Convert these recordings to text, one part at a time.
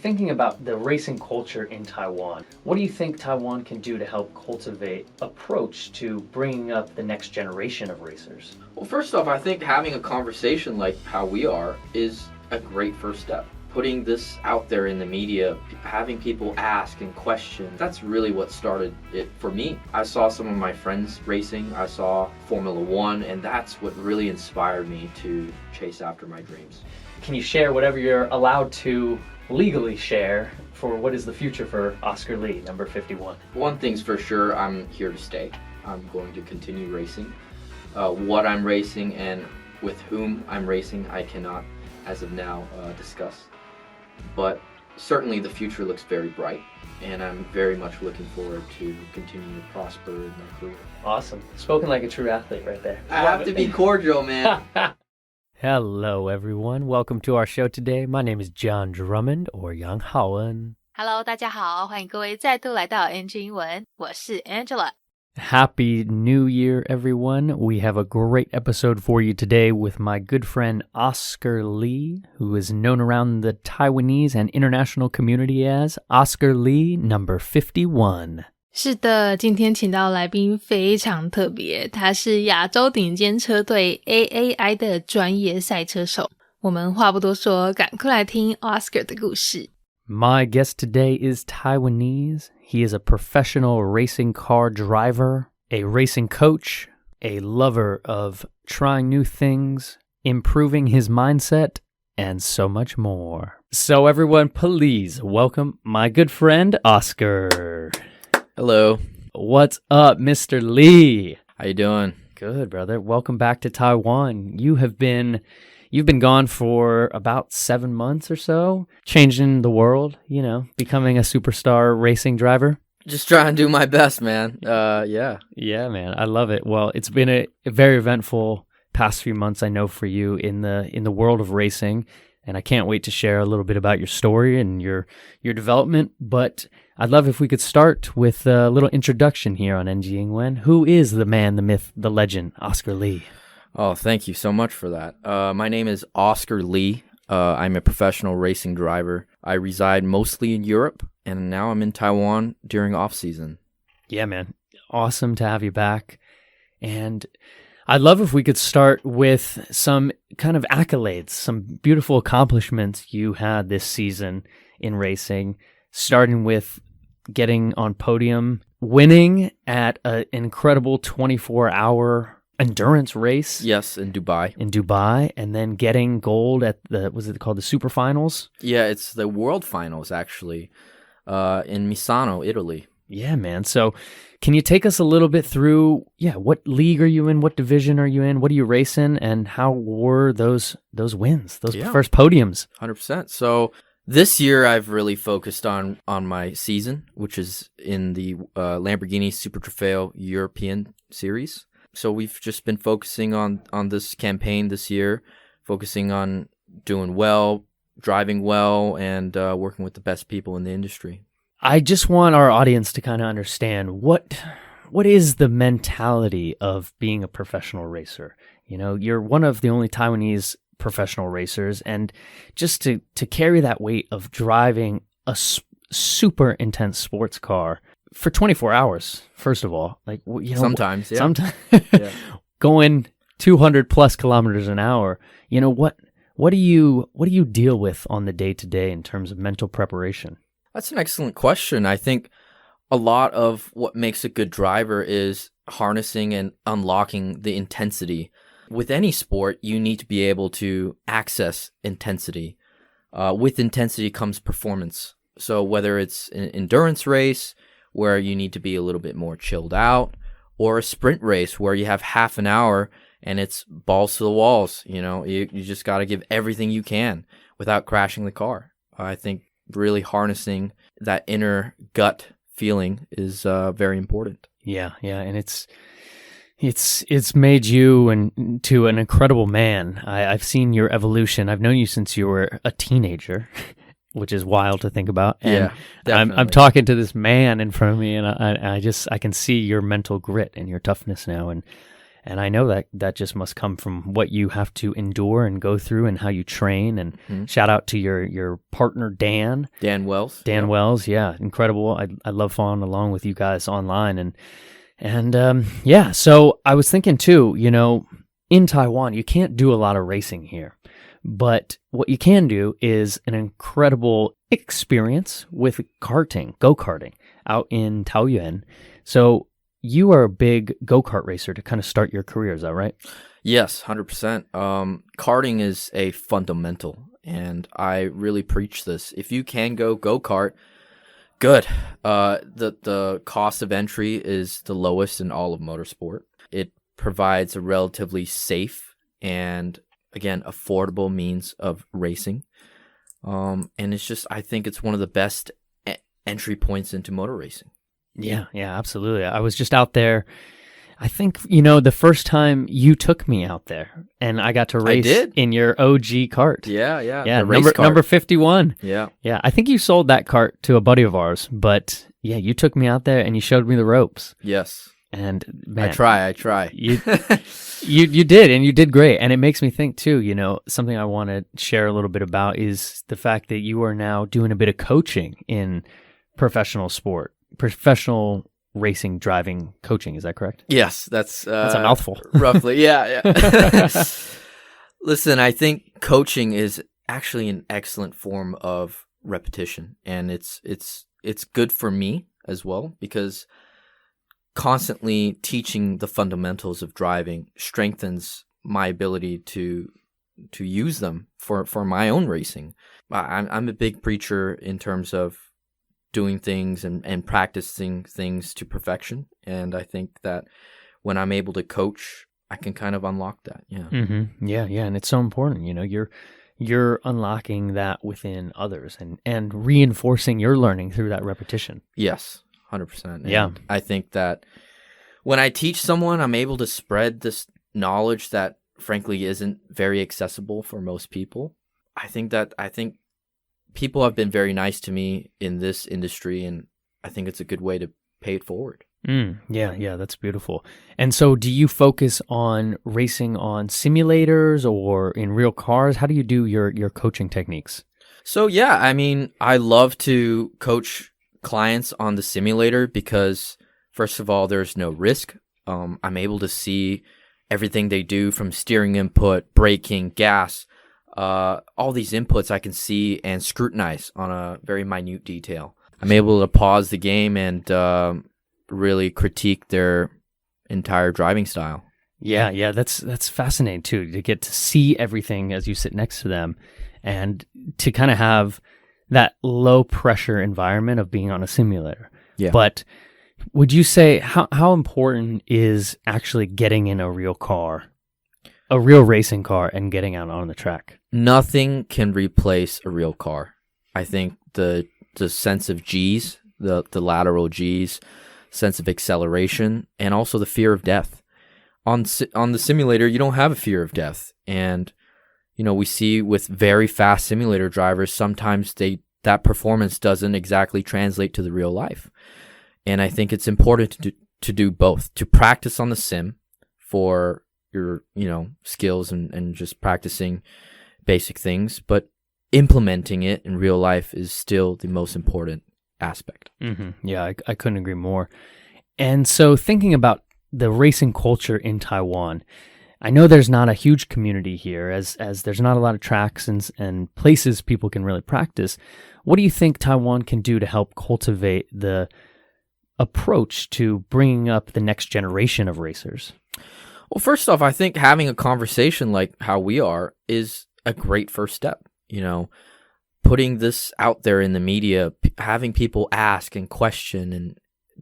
Thinking about the racing culture in Taiwan, what do you think Taiwan can do to help cultivate approach to bringing up the next generation of racers? Well, first off, I think having a conversation like how we are is a great first step. Putting this out there in the media, having people ask and question, that's really what started it for me. I saw some of my friends racing, I saw Formula One, and that's what really inspired me to chase after my dreams. Can you share whatever you're allowed to legally share for what is the future for Oscar Lee, number 51? One thing's for sure, I'm here to stay. I'm going to continue racing. What I'm racing and with whom I'm racing, I cannot, as of now, discuss. But certainly the future looks very bright, and I'm very much looking forward to continuing to prosper in my career. Awesome. Spoken like a true athlete right there. I have to be cordial, man. Hello, everyone. Welcome to our show today. My name is John Drummond, or Yang Haoen. Hello， 大家好，欢迎各位再度来到 NG 英文，我是 Angela。 Happy New Year, everyone. We have a great episode for you today with my good friend Oscar Lee, who is known around the Taiwanese and international community as Oscar Lee, number 51. 是的，今天请到来宾非常特别，他是亚洲顶尖车队 AAI 的专业赛车手。我们话不多说，赶快来听 Oscar 的故事。My guest today is Taiwanese. He is a professional racing car driver, a racing coach, a lover of trying new things, improving his mindset, and so much more. So everyone, please welcome my good friend, Oscar. Hello. What's up, Mr. Lee? How you doing? Good, brother. Welcome back to Taiwan. You've been gone for about 7 months or so, changing the world, you know, becoming a superstar racing driver. Just trying to do my best, man. Yeah. Yeah, man. I love it. Well, it's been a very eventful past few months, I know, for you in the world of racing, and I can't wait to share a little bit about your story and your development. But I'd love if we could start with a little introduction here on NG Ingwen. Who is the man, the myth, the legend, Oscar Lee? Oh, thank you so much for that. My name is Oscar Lee. I'm a professional racing driver. I reside mostly in Europe, and now I'm in Taiwan during off-season. Yeah, man. Awesome to have you back. And I'd love if we could start with some kind of accolades, some beautiful accomplishments you had this season in racing, starting with getting on podium, winning at an incredible 24-hour endurance race. Yes, in Dubai. And then getting gold at was it called the Super Finals? Yeah, it's the World Finals, actually, in Misano, Italy. Yeah, man. So can you take us a little bit through, what league are you in? What division are you in? What are you racing? And how were those wins, those first podiums? 100%. So this year I've really focused on my season, which is in the Lamborghini Super Trofeo European Series. So we've just been focusing on this campaign this year, focusing on doing well, driving well, and working with the best people in the industry. I just want our audience to kind of understand what is the mentality of being a professional racer. You know, you're one of the only Taiwanese professional racers, and just to carry that weight of driving a super intense sports car for 24 hours, first of all, like, you know, sometimes yeah. Going 200 plus kilometers an hour, you know, what do you deal with on the day to day in terms of mental preparation? That's an excellent question. I think a lot of what makes a good driver is harnessing and unlocking the intensity. With any sport, you need to be able to access intensity. With intensity comes performance. So whether it's an endurance race where you need to be a little bit more chilled out, or a sprint race where you have half an hour and it's balls to the walls, you know, you just got to give everything you can without crashing the car. I think really harnessing that inner gut feeling is very important. Yeah, and it's made you into an incredible man. I've seen your evolution. I've known you since you were a teenager, which is wild to think about. And definitely. I'm talking to this man in front of me, and I can see your mental grit and your toughness now. And And I know that just must come from what you have to endure and go through and how you train. And shout out to your partner, Dan. Dan Wells. Dan Wells, yeah, incredible. I love following along with you guys online. And yeah, so I was thinking too, in Taiwan, you can't do a lot of racing here. But what you can do is an incredible experience with go-karting out in Taoyuan. So you are a big go-kart racer to kind of start your career, is that right? Yes, 100%. Karting is a fundamental, and I really preach this. If you can go-kart, good. The cost of entry is the lowest in all of motorsport. It provides a relatively safe and, again, affordable means of racing. And it's just, I think it's one of the best entry points into motor racing. Yeah, absolutely. I was just out there. I think, the first time you took me out there and I got to race in your OG cart. Yeah. Number 51. Yeah. I think you sold that cart to a buddy of ours, but yeah, you took me out there and you showed me the ropes. Yes. And man, I try. You did, and you did great. And it makes me think too, something I want to share a little bit about is the fact that you are now doing a bit of coaching in professional racing, driving coaching. Is that correct? Yes, that's a mouthful. Roughly, yeah. Listen, I think coaching is actually an excellent form of repetition, and it's good for me as well because constantly teaching the fundamentals of driving strengthens my ability to use them for my own racing. I'm a big preacher in terms of doing things and practicing things to perfection. And I think that when I'm able to coach, I can kind of unlock that. Yeah. Mm-hmm. Yeah. And it's so important. You're unlocking that within others and reinforcing your learning through that repetition. Yes, 100%. Yeah. I think that when I teach someone, I'm able to spread this knowledge that frankly isn't very accessible for most people. I think people have been very nice to me in this industry, and I think it's a good way to pay it forward. Yeah, that's beautiful. And so do you focus on racing on simulators or in real cars? How do you do your coaching techniques? So yeah, I love to coach clients on the simulator because first of all, there's no risk. I'm able to see everything they do from steering input, braking, gas, all these inputs I can see and scrutinize on a very minute detail. I'm able to pause the game and really critique their entire driving style. Yeah, that's fascinating too, to get to see everything as you sit next to them and to kind of have that low pressure environment of being on a simulator. Yeah. But would you say how important is actually getting in a real car, a real racing car, and getting out on the track? Nothing can replace a real car. I think the sense of G's, the lateral G's, sense of acceleration, and also the fear of death. On the simulator, you don't have a fear of death. And, we see with very fast simulator drivers, sometimes that performance doesn't exactly translate to the real life. And I think it's important to do both, to practice on the sim for your, skills and just practicing basic things, but implementing it in real life is still the most important aspect. Mm-hmm. Yeah, I couldn't agree more. And so thinking about the racing culture in Taiwan, I know there's not a huge community here as there's not a lot of tracks and places people can really practice. What do you think Taiwan can do to help cultivate the approach to bringing up the next generation of racers? Well, first off, I think having a conversation like how we are is a great first step. Putting this out there in the media, having people ask and question, and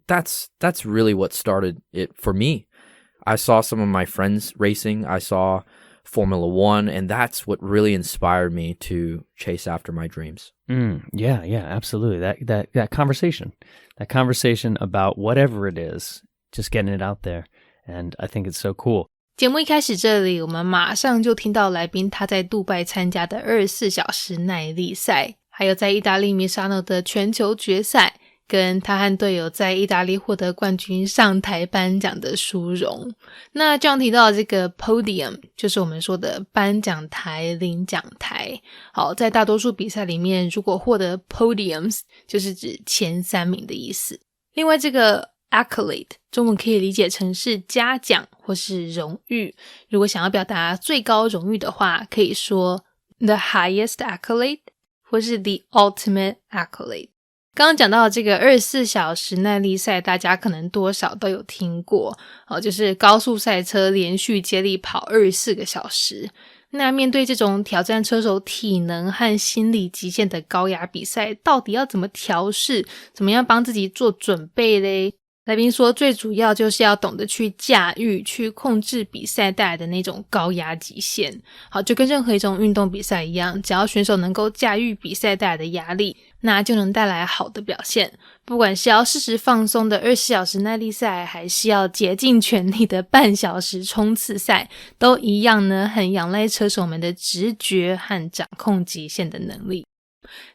that's really what started it for me. I saw some of my friends racing. I saw Formula One, and that's what really inspired me to chase after my dreams. Yeah, absolutely. That conversation about whatever it is, just getting it out there, and I think it's so cool. 节目一开始这里，我们马上就听到来宾他在杜拜参加的24小时耐力赛，还有在意大利 Misano 的全球决赛，跟他和队友在意大利获得冠军上台颁奖的殊荣。那这样提到这个 podium 就是我们说的颁奖台、领奖台。好，在大多数比赛里面，如果获得 podiums 就是指前3名的意思。另外这个 accolade 中文可以理解成是嘉奖或是荣誉，如果想要表达最高荣誉的话，可以说 the highest accolade 或是 the ultimate accolade。刚刚讲到这个24小时耐力赛，大家可能多少都有听过，就是高速赛车连续接力跑24个小时。那面对这种挑战车手体能和心理极限的高压比赛，到底要怎么调试，怎么样帮自己做准备嘞？来宾说最主要就是要懂得去驾驭，去控制比赛带来的那种高压极限。好，就跟任何一种运动比赛一样，只要选手能够驾驭比赛带来的压力，那就能带来好的表现。不管是要适时放松的24小时耐力赛，还是要竭尽全力的半小时冲刺赛，都一样呢，很仰赖车手们的直觉和掌控极限的能力。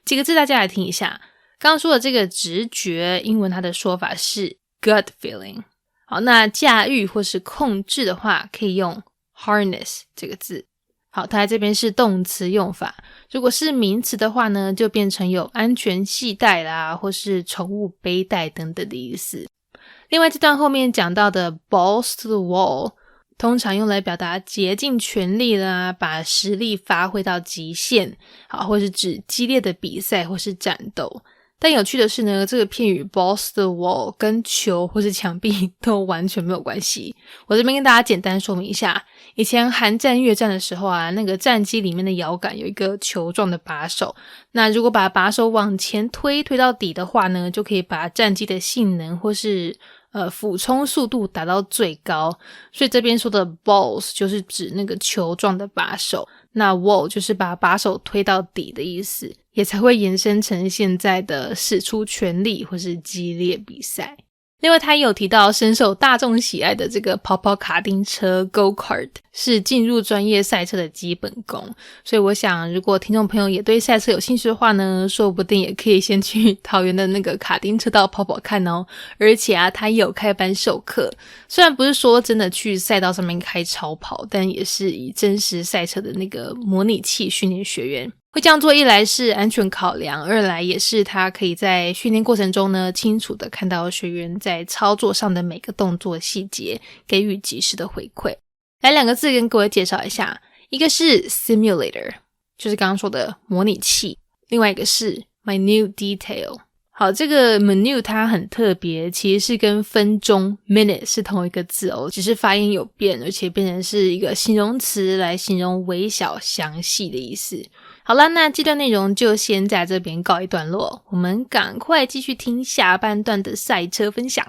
几个字大家来听一下。刚刚说的这个直觉，英文它的说法是gut feeling。 好，那驾驭或是控制的话，可以用 harness 这个字。好，它在这边是动词用法。如果是名词的话呢，就变成有安全系带啦，或是宠物背带等等的意思。另外这段后面讲到的 balls to the wall， 通常用来表达竭尽全力啦，把实力发挥到极限，好，或是指激烈的比赛或是战斗。但有趣的是呢，这个片语 balls to the wall 跟球或是墙壁都完全没有关系。我这边跟大家简单说明一下，以前韩战越战的时候啊，那个战机里面的摇杆有一个球状的把手，那如果把把手往前推到底的话呢，就可以把战机的性能或是俯冲速度达到最高。所以这边说的 balls 就是指那个球状的把手，那 wall 就是把把手推到底的意思，也才会延伸成现在的使出全力或是激烈比赛。另外他也有提到深受大众喜爱的这个跑卡丁车 Go Kart 是进入专业赛车的基本功，所以我想如果听众朋友也对赛车有兴趣的话呢，说不定也可以先去桃园的那个卡丁车道跑看哦。而且啊，他也有开班授课，虽然不是说真的去赛道上面开超跑，但也是以真实赛车的那个模拟器训练学员。会这样做，一来是安全考量，二来也是他可以在训练过程中呢，清楚的看到学员在操作上的每个动作细节，给予及时的回馈。来2个字跟各位介绍一下，一个是 simulator， 就是刚刚说的模拟器，另外一个是 minute detail。好，这个 minute 它很特别，其实是跟分钟 minute 是同一个字哦，只是发音有变，而且变成是一个形容词来形容微小详细的意思。好啦，那这段内容就先在这边告一段落，我们赶快继续听下半段的赛车分享。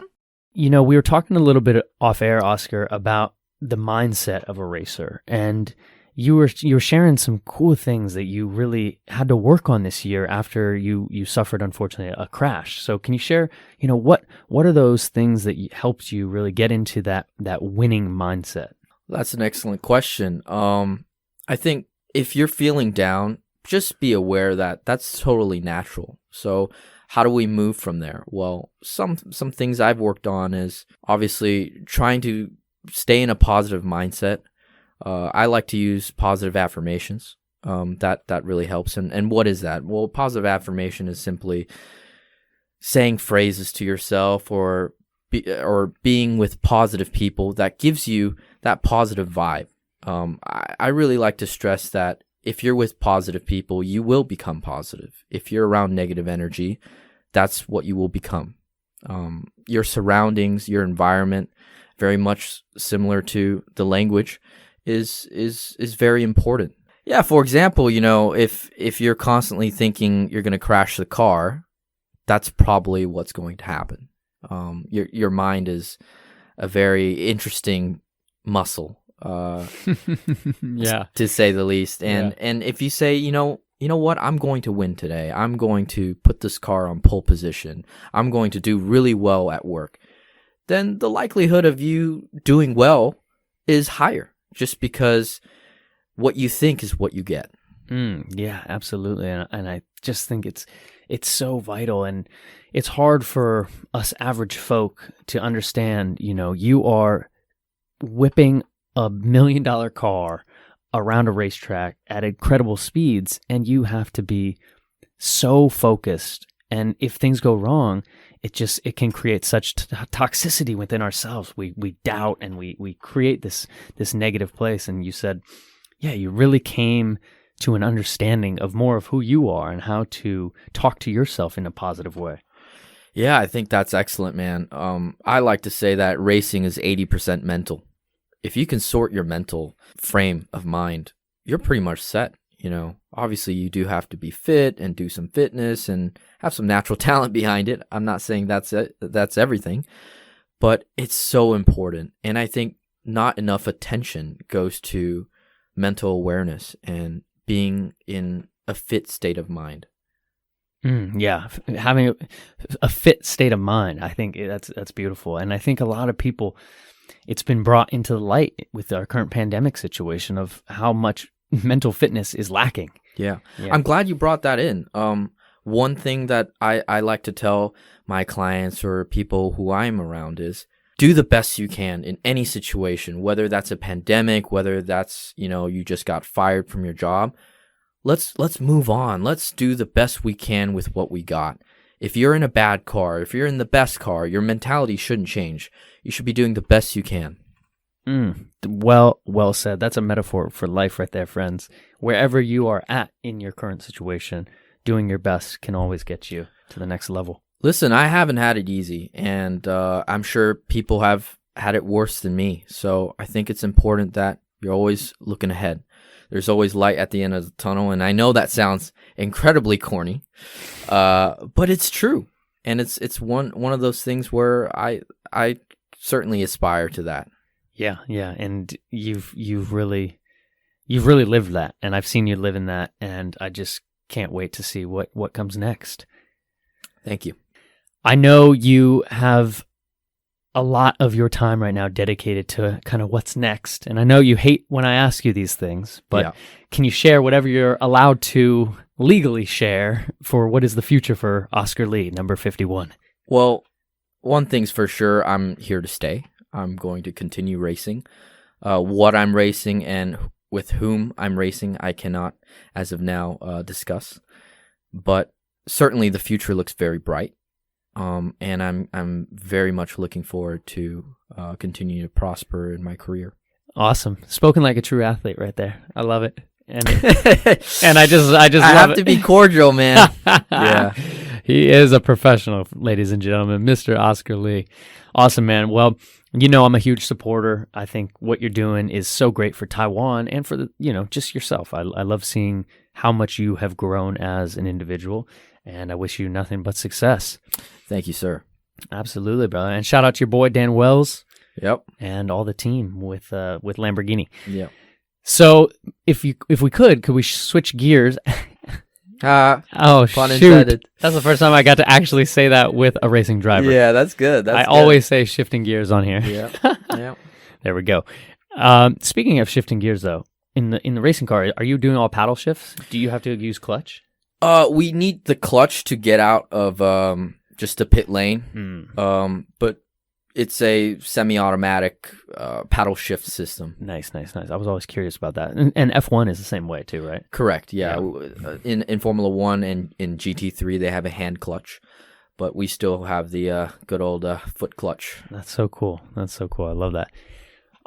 You know, we were talking a little bit off air, Oscar, about the mindset of a racer, and you were sharing some cool things that you really had to work on this year after you suffered, unfortunately, a crash. So can you share, what are those things that helped you really get into that winning mindset? That's an excellent question. I think if you're feeling down, just be aware that that's totally natural. So how do we move from there? Well, some things I've worked on is obviously trying to stay in a positive mindset. I like to use positive affirmations. That really helps. And what is that? Well, positive affirmation is simply saying phrases to yourself or being with positive people that gives you that positive vibe. I really like to stress that if you're with positive people, you will become positive. If you're around negative energy, that's what you will become. Your surroundings, your environment, very much similar to the language, is very important. Yeah, for example, if you're constantly thinking you're going to crash the car, that's probably what's going to happen. Your mind is a very interesting muscle. Yeah, to say the least. And if you say, you know what, I'm going to win today. I'm going to put this car on pole position. I'm going to do really well at work. Then the likelihood of you doing well is higher, just because what you think is what you get. Yeah, absolutely. And I just think it's it's so vital, and it's hard for us average folk to understand. You are whipping a $1 million car around a racetrack at incredible speeds, and you have to be so focused. And if things go wrong, it can create such toxicity within ourselves. We doubt, and we create this negative place. And you said, yeah, you really came to an understanding of more of who you are and how to talk to yourself in a positive way. Yeah, I think that's excellent, man. I like to say that racing is 80% mental. If you can sort your mental frame of mind, you're pretty much set. Obviously you do have to be fit and do some fitness and have some natural talent behind it. I'm not saying that's everything, but it's so important. And I think not enough attention goes to mental awareness and being in a fit state of mind. Yeah, having a fit state of mind, I think that's beautiful. And I think a lot of people, it's been brought into the light with our current pandemic situation of how much mental fitness is lacking. Yeah. I'm glad you brought that in. One thing that I like to tell my clients or people who I'm around is do the best you can in any situation, whether that's a pandemic, whether that's, you just got fired from your job. Let's move on. Let's do the best we can with what we got. If you're in a bad car, if you're in the best car, your mentality shouldn't change. You should be doing the best you can. Well said. That's a metaphor for life right there, friends. Wherever you are at in your current situation, doing your best can always get you to the next level. Listen, I haven't had it easy, and I'm sure people have had it worse than me. So I think it's important that you're always looking ahead. There's always light at the end of the tunnel, and I know that sounds incredibly corny, but it's true. And it's one of those things where I certainly aspire to that. Yeah, and you've really lived that, and I've seen you live in that, and I just can't wait to see what comes next. Thank you. I know you have a lot of your time right now dedicated to kind of what's next, and I know you hate when I ask you these things, but Can you share whatever you're allowed to legally share for what is the future for Oscar Lee, number 51? Well, one thing's for sure, I'm here to stay. I'm going to continue racing. What I'm racing and with whom I'm racing, I cannot, as of now, discuss. But certainly the future looks very bright. And I'm very much looking forward to continue to prosper in my career. Awesome. Spoken like a true athlete right there. I love it. And I just I have to be cordial, man. Yeah. He is a professional, ladies and gentlemen, Mr. Oscar Lee. Awesome, man. Well, I'm a huge supporter. I think what you're doing is so great for Taiwan and for just yourself. I love seeing how much you have grown as an individual, and I wish you nothing but success. Thank you, sir. Absolutely, brother. And shout out to your boy Dan Wells. Yep. And all the team with Lamborghini. Yep. So if we could we switch gears? Pun shoot. intended. That's the first time I got to actually say that with a racing driver. Yeah, that's good. I always say shifting gears on here. Yeah. Yeah. There we go. Speaking of shifting gears, though, in the racing car, are you doing all paddle shifts? Do you have to use clutch? We need the clutch to get out of just the pit lane. But it's a semi-automatic paddle shift system. Nice. I was always curious about that. And F1 is the same way too, right? Correct, yeah. In Formula 1 and in GT3, they have a hand clutch. But we still have the good old foot clutch. That's so cool. I love that.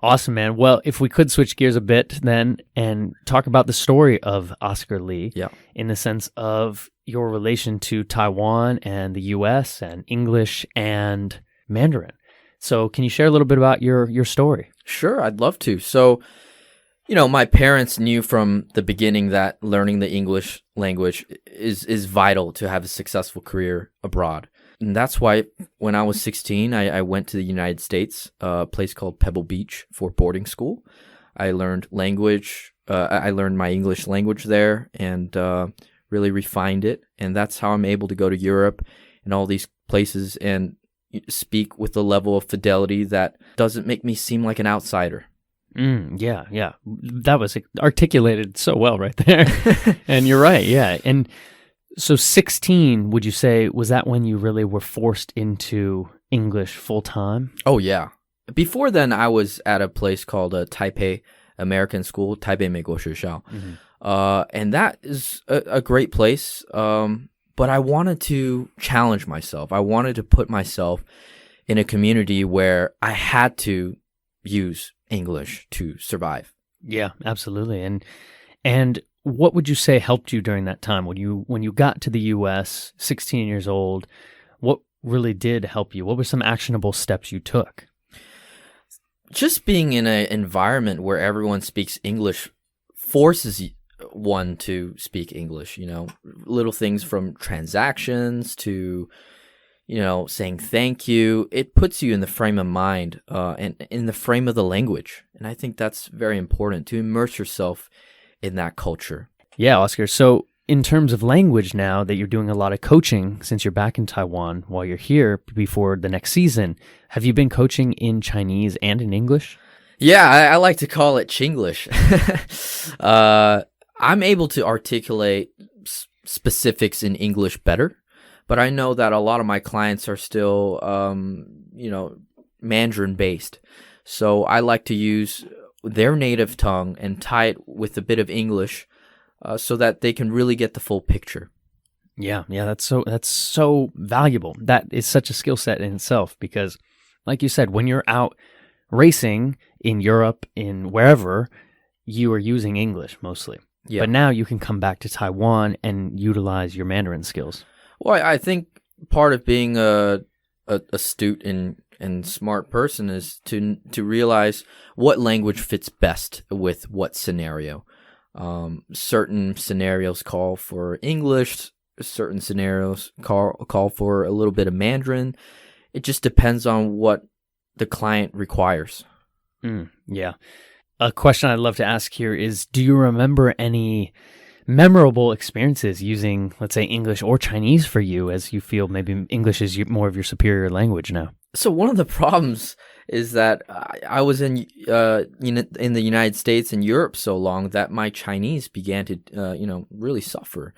Awesome, man. Well, if we could switch gears a bit then and talk about the story of Oscar Lee in the sense of your relation to Taiwan and the U.S. and English and Mandarin. So can you share a little bit about your story? Sure, I'd love to. So, my parents knew from the beginning that learning the English language is vital to have a successful career abroad. And that's why when I was 16, I went to the United States, a place called Pebble Beach for boarding school. I learned language. I learned my English language there and really refined it. And that's how I'm able to go to Europe and all these places and speak with a level of fidelity that doesn't make me seem like an outsider. Yeah. That was articulated so well right there. And you're right, yeah. And So 16, would you say, was that when you really were forced into English full time? Oh, yeah. Before then, I was at a place called Taipei American School, Taipei 美国学校. And that is a great place. But I wanted to challenge myself. I wanted to put myself in a community where I had to use English to survive. Yeah, absolutely. And what would you say helped you during that time when you got to the US, 16 years old? What really did help you? What were some actionable steps you took? Just being in an environment where everyone speaks English forces one to speak English, little things from transactions to, saying thank you. It puts you in the frame of mind and in the frame of the language. And I think that's very important to immerse yourself in that culture. Yeah, Oscar. So in terms of language now that you're doing a lot of coaching since you're back in Taiwan while you're here before the next season, have you been coaching in Chinese and in English? Yeah, I like to call it Chinglish. I'm able to articulate specifics in English better, but I know that a lot of my clients are still, Mandarin based. So I like to use their native tongue and tie it with a bit of English so that they can really get the full picture. Yeah, that's so valuable. That is such a skill set in itself because, like you said, when you're out racing in Europe, in wherever, you are using English mostly. Yeah. But now you can come back to Taiwan and utilize your Mandarin skills. Well, I think part of being a astute and smart person is to realize what language fits best with what scenario. Certain scenarios call for English, certain scenarios call for a little bit of Mandarin. It just depends on what the client requires. Yeah. A question I'd love to ask here is, do you remember any memorable experiences using, let's say, English or Chinese for you, as you feel maybe English is more of your superior language now? So one of the problems is that I was in the United States and Europe so long that my Chinese began to really suffer,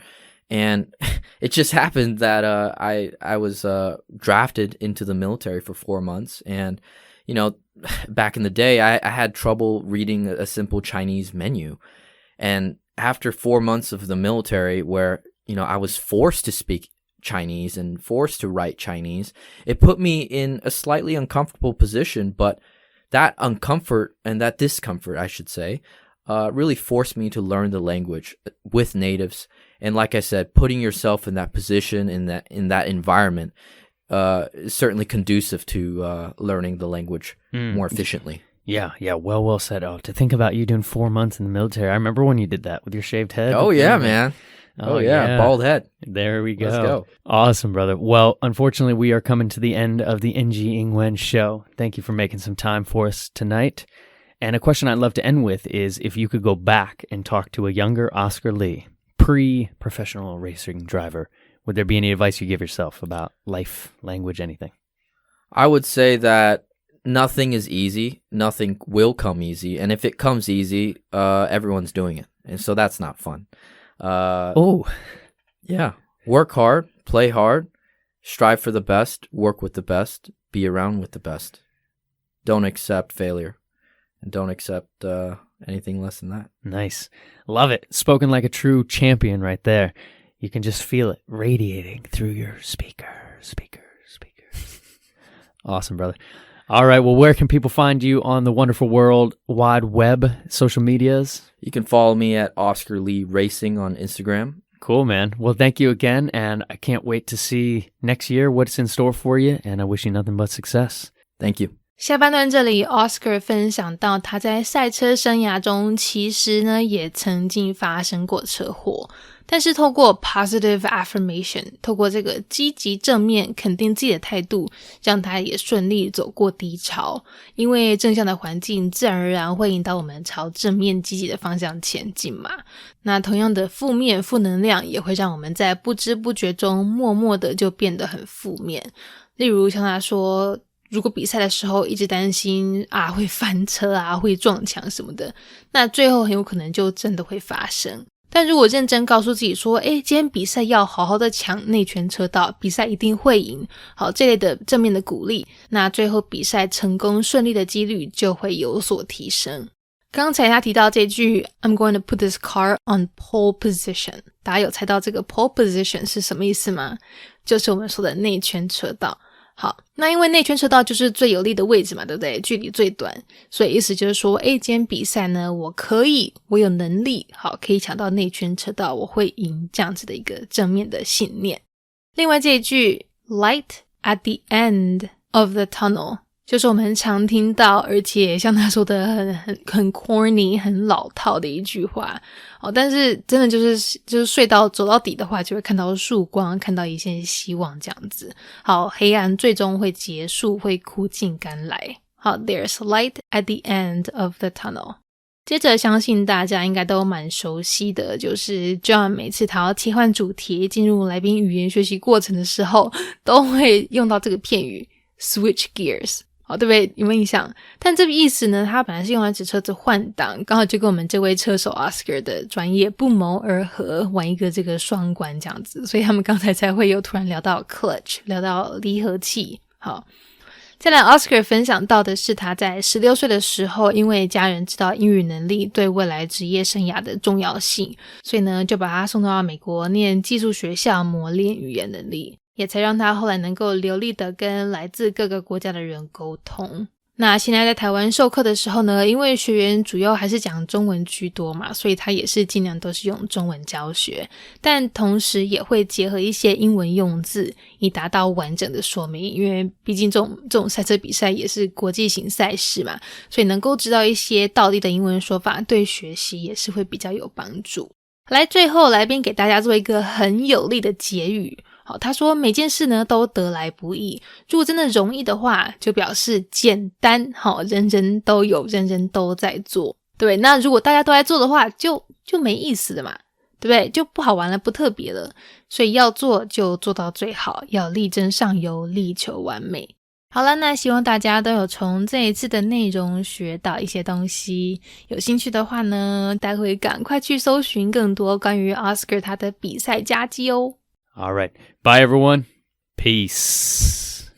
and it just happened that I was drafted into the military for 4 months, and back in the day I had trouble reading a simple Chinese menu, and after 4 months of the military where I was forced to speak Chinese and forced to write Chinese, it put me in a slightly uncomfortable position, but that uncomfort and that discomfort, I should say, really forced me to learn the language with natives. And like I said, putting yourself in that position, in that environment, is certainly conducive to learning the language more efficiently. Yeah, well said. Oh, to think about you doing 4 months in the military. I remember when you did that with your shaved head. Oh, yeah, man. Oh, yeah, bald head. There we go. Let's go. Awesome, brother. Well, unfortunately, we are coming to the end of the NG Ingwen show. Thank you for making some time for us tonight. And a question I'd love to end with is, if you could go back and talk to a younger Oscar Lee, pre-professional racing driver, would there be any advice you give yourself about life, language, anything? I would say that nothing is easy. Nothing will come easy. And if it comes easy, everyone's doing it. And so that's not fun. Yeah. Work hard, play hard, strive for the best, work with the best, be around with the best. Don't accept failure, and don't accept anything less than that. Nice. Love it. Spoken like a true champion right there. You can just feel it radiating through your speakers. Awesome, brother. All right, well, where can people find you on the wonderful world wide web, social medias? You can follow me at Oscar Lee Racing on Instagram. Cool, man. Well, thank you again, and I can't wait to see next year what's in store for you, and I wish you nothing but success. Thank you. 下半段这里 Oscar 分享到他在赛车生涯中其实呢也曾经发生过车祸，但是透过 positive affirmation， 透过这个积极正面肯定自己的态度，让他也顺利走过低潮，因为正向的环境自然而然会引导我们朝正面积极的方向前进嘛。那同样的负能量也会让我们在不知不觉中默默的就变得很负面，例如像他说，如果比赛的时候一直担心会翻车会撞墙什么的，那最后很有可能就真的会发生。但如果认真告诉自己说今天比赛要好好的抢内圈车道，比赛一定会赢，好，这类的正面的鼓励，那最后比赛成功顺利的几率就会有所提升。刚才他提到这句 I'm going to put this car on pole position， 大家有猜到这个 pole position 是什么意思吗？就是我们说的内圈车道。好，那因为内圈车道就是最有利的位置嘛，对不对？距离最短，所以意思就是说今天比赛呢，我有能力，好，可以抢到内圈车道，我会赢，这样子的一个正面的信念。另外这一句 light at the end of the tunnel， 就是我们很常听到，而且像他说的很 corny 很老套的一句话，但是真的就是隧道走到底的话，就会看到曙光，看到一线希望，这样子。好，黑暗最终会结束，会苦尽甘来。好， there's light at the end of the tunnel。 接着相信大家应该都蛮熟悉的，就是 John 每次他要切换主题进入来宾语言学习过程的时候，都会用到这个片语 switch gears，对不对？有没有印象？但这个意思呢，它本来是用来指车子换挡，刚好就跟我们这位车手 Oscar 的专业不谋而合，玩一个这个双关这样子，所以他们刚才才会有突然聊到 clutch， 聊到离合器。好，再来 Oscar 分享到的是他在16岁的时候，因为家人知道英语能力对未来职业生涯的重要性，所以呢就把他送到美国念寄宿学校磨练语言能力，也才让他后来能够流利的跟来自各个国家的人沟通。那现在在台湾授课的时候呢，因为学员主要还是讲中文居多嘛，所以他也是尽量都是用中文教学，但同时也会结合一些英文用字，以达到完整的说明。因为毕竟这种赛车比赛也是国际型赛事嘛，所以能够知道一些道地的英文说法，对学习也是会比较有帮助。来，最后来宾给大家做一个很有力的结语。好，他说每件事呢都得来不易，如果真的容易的话，就表示简单，好，人人都有，人人都在做。对，那如果大家都在做的话，就没意思了嘛，对不对？就不好玩了，不特别了。所以要做就做到最好，要力争上游，力求完美。好了，那希望大家都有从这一次的内容学到一些东西。有兴趣的话呢，待会赶快去搜寻更多关于 Oscar 他的比赛佳绩哦。All right. Bye, everyone. Peace.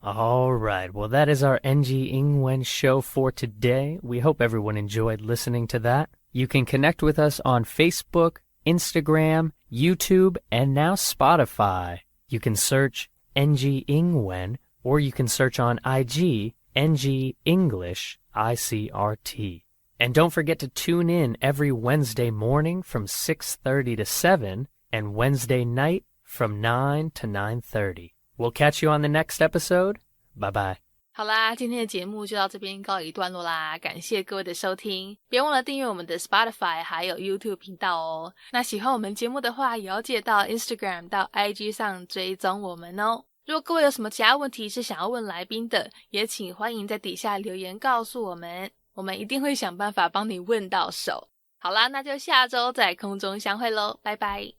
All right. Well, that is our NG 英文 show for today. We hope everyone enjoyed listening to that. You can connect with us on Facebook, Instagram, YouTube, and now Spotify. You can search NG 英文, or you can search on IG, NG English, ICRT. And don't forget to tune in every Wednesday morning from 6:30 to 7, and Wednesday night from 9 to 9:30. We'll catch you on the next episode. Bye-bye. 好啦，今天的节目就到这边告一段落啦，感谢各位的收听，别忘了订阅我们的 Spotify 还有 YouTube 频道哦。那喜欢我们节目的话，也要记得到 Instagram 到 IG 上追踪我们哦。如果各位有什么其他问题是想要问来宾的，也请欢迎在底下留言告诉我们，我们一定会想办法帮你问到手。好啦，那就下周在空中相会咯，拜拜。